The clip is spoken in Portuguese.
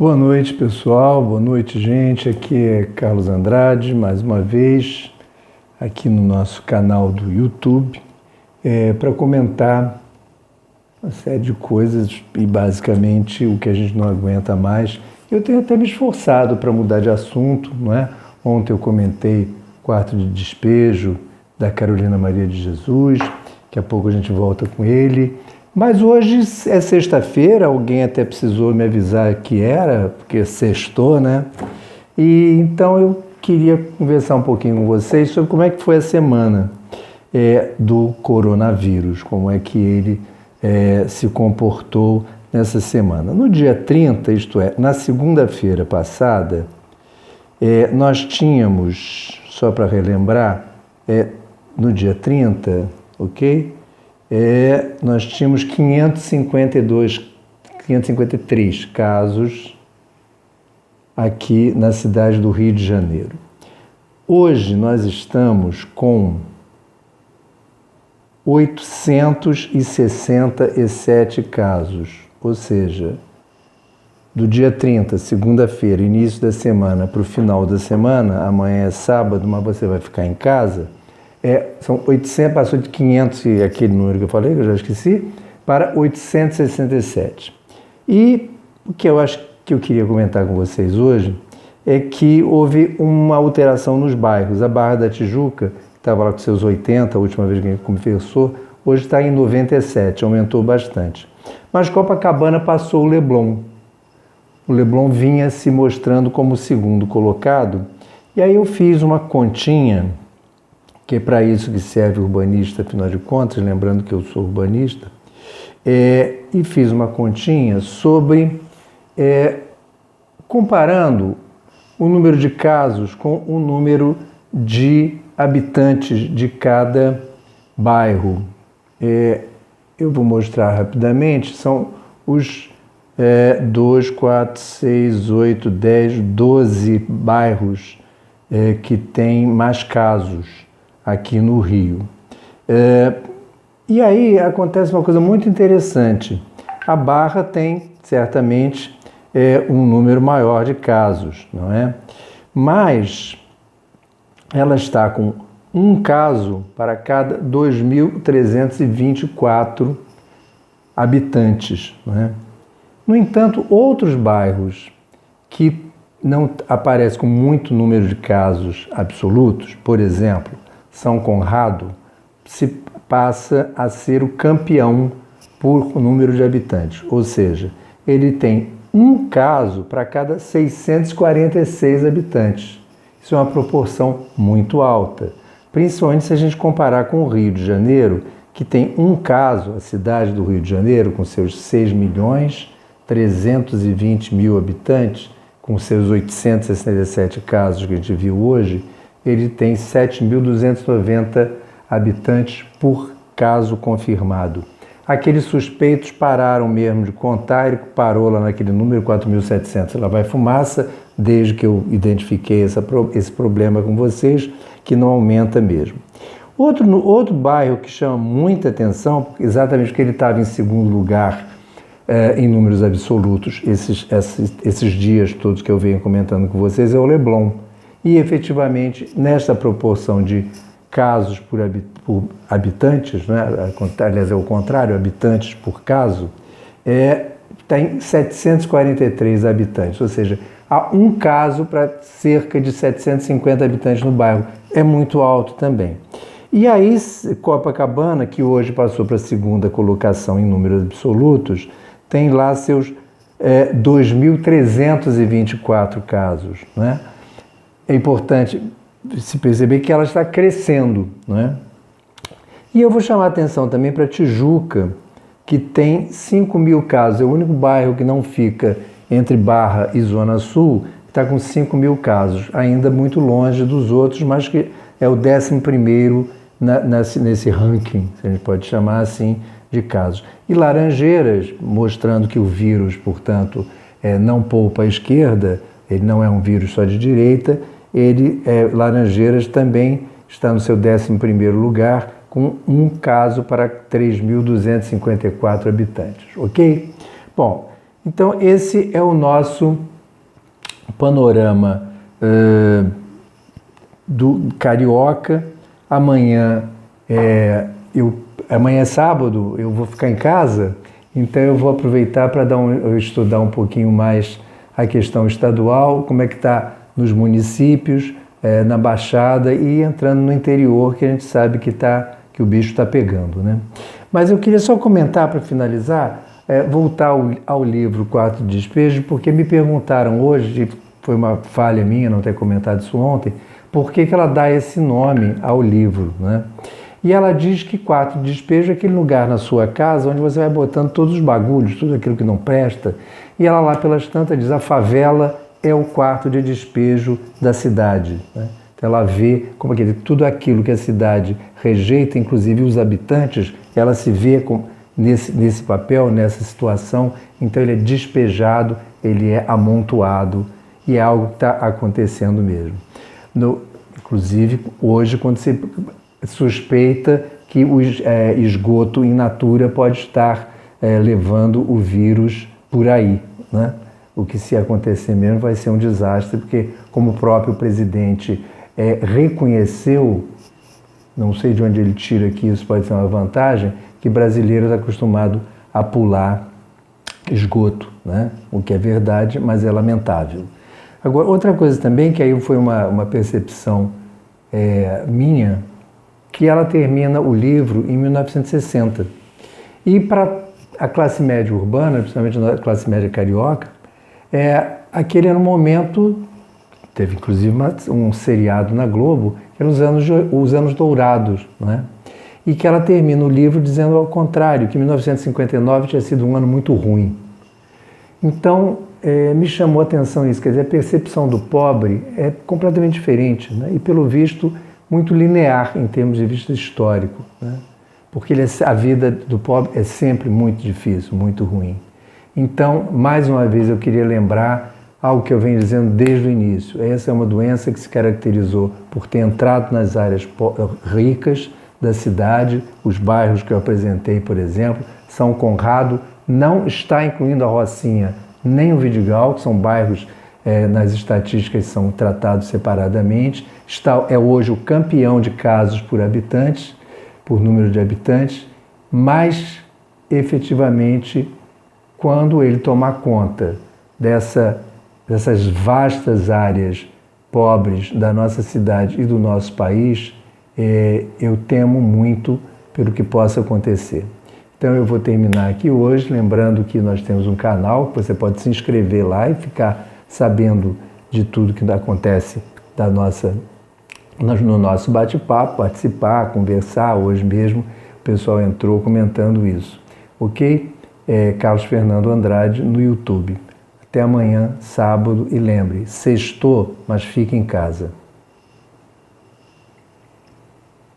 Boa noite, pessoal. Boa noite, gente. Aqui é Carlos Andrade, mais uma vez, aqui no nosso canal do YouTube, para comentar uma série de coisas e, basicamente, o que a gente não aguenta mais. Eu tenho até me esforçado para mudar de assunto, não é? Ontem eu comentei Quarto de Despejo, da Carolina Maria de Jesus. Daqui a pouco a gente volta com ele. Mas hoje é sexta-feira, alguém até precisou me avisar que era, porque sextou, né? E então eu queria conversar um pouquinho com vocês sobre como é que foi a semana do coronavírus, como é que ele se comportou nessa semana. No dia 30, isto é, na segunda-feira passada, nós tínhamos, só para relembrar, no dia 30, ok? Nós tínhamos 553 casos aqui na cidade do Rio de Janeiro. Hoje nós estamos com 867 casos, ou seja, do dia 30, segunda-feira, início da semana, para o final da semana, amanhã é sábado, mas você vai ficar em casa, são 800, passou de 500, aquele número que eu falei, que eu já esqueci, para 867. E o que eu acho que eu queria comentar com vocês hoje é que houve uma alteração nos bairros. A Barra da Tijuca, que estava lá com seus 80, a última vez que a gente conversou, hoje está em 97, aumentou bastante. Mas Copacabana passou o Leblon. O Leblon vinha se mostrando como o segundo colocado, e aí eu fiz uma continha, que é para isso que serve o urbanista, afinal de contas, lembrando que eu sou urbanista, e fiz uma continha sobre, comparando o número de casos com o número de habitantes de cada bairro. Eu vou mostrar rapidamente, são os 2, 4, 6, 8, 10, 12 bairros que têm mais casos aqui no Rio. E aí acontece uma coisa muito interessante. A Barra tem, certamente, um número maior de casos, não é? Mas ela está com um caso para cada 2.324 habitantes, não é? No entanto, outros bairros que não aparecem com muito número de casos absolutos, por exemplo, São Conrado, se passa a ser o campeão por número de habitantes, ou seja, ele tem um caso para cada 646 habitantes. Isso é uma proporção muito alta, principalmente se a gente comparar com o Rio de Janeiro, que tem um caso, a cidade do Rio de Janeiro, com seus 6.320.000 habitantes, com seus 867 casos que a gente viu hoje, ele tem 7.290 habitantes por caso confirmado. Aqueles suspeitos pararam mesmo de contar, ele parou lá naquele número 4.700. Lá vai fumaça, desde que eu identifiquei esse problema com vocês, que não aumenta mesmo. Outro bairro que chama muita atenção, exatamente porque ele estava em segundo lugar em números absolutos, esses dias todos que eu venho comentando com vocês, é o Leblon. E, efetivamente, nesta proporção de casos por habitantes, né? Aliás, é o contrário, habitantes por caso, tem 743 habitantes, ou seja, há um caso para cerca de 750 habitantes no bairro. É muito alto também. E aí, Copacabana, que hoje passou para a segunda colocação em números absolutos, tem lá seus 2.324 casos, né? É importante se perceber que ela está crescendo, não é? E eu vou chamar a atenção também para Tijuca, que tem 5.000 casos. É o único bairro que não fica entre Barra e Zona Sul, está com 5.000 casos, ainda muito longe dos outros, mas que é o 11º nesse ranking, se a gente pode chamar assim, de casos. E Laranjeiras, mostrando que o vírus, portanto, não poupa a esquerda, ele não é um vírus só de direita, Laranjeiras também está no seu 11º lugar, com um caso para 3.254 habitantes, ok? Bom, então esse é o nosso panorama do Carioca. Amanhã é sábado, eu vou ficar em casa, então eu vou aproveitar para estudar um pouquinho mais a questão estadual, como é que está nos municípios, na Baixada e entrando no interior, que a gente sabe que o bicho está pegando, né? Mas eu queria só comentar, para finalizar, voltar ao livro Quarto de Despejo, porque me perguntaram hoje, foi uma falha minha não ter comentado isso ontem, por que ela dá esse nome ao livro, né? E ela diz que quarto de despejo é aquele lugar na sua casa onde você vai botando todos os bagulhos, tudo aquilo que não presta, e ela lá pelas tantas diz: a favela é o quarto de despejo da cidade, né? Então ela vê como tudo aquilo que a cidade rejeita, inclusive os habitantes, ela se vê nesse papel, nessa situação, então ele é despejado, ele é amontoado, e é algo que está acontecendo mesmo. Inclusive, hoje, quando se suspeita que o esgoto in natura pode estar levando o vírus por aí, né? O que, se acontecer mesmo, vai ser um desastre, porque, como o próprio presidente reconheceu, não sei de onde ele tira que isso pode ser uma vantagem, que brasileiro está acostumado a pular esgoto, né? O que é verdade, mas é lamentável. Agora, outra coisa também, que aí foi uma percepção minha, que ela termina o livro em 1960. E para a classe média urbana, principalmente a classe média carioca, aquele era um momento, teve inclusive um seriado na Globo, que eram os anos dourados, né? E que ela termina o livro dizendo ao contrário, que 1959 tinha sido um ano muito ruim. Então, me chamou a atenção isso, quer dizer, a percepção do pobre é completamente diferente, né? E, pelo visto, muito linear em termos de vista histórico, né? Porque a vida do pobre é sempre muito difícil, muito ruim. Então, mais uma vez, eu queria lembrar algo que eu venho dizendo desde o início. Essa é uma doença que se caracterizou por ter entrado nas áreas ricas da cidade, os bairros que eu apresentei, por exemplo, São Conrado não está incluindo a Rocinha, nem o Vidigal, que são bairros, nas estatísticas são tratados separadamente, é hoje o campeão de casos por habitantes, por número de habitantes, mas efetivamente, quando ele tomar conta dessas vastas áreas pobres da nossa cidade e do nosso país, eu temo muito pelo que possa acontecer. Então eu vou terminar aqui hoje, lembrando que nós temos um canal, que você pode se inscrever lá e ficar sabendo de tudo que acontece no nosso bate-papo, participar, conversar. Hoje mesmo o pessoal entrou comentando isso. Ok? Carlos Fernando Andrade no YouTube. Até amanhã, sábado, e lembre, sextou, mas fique em casa.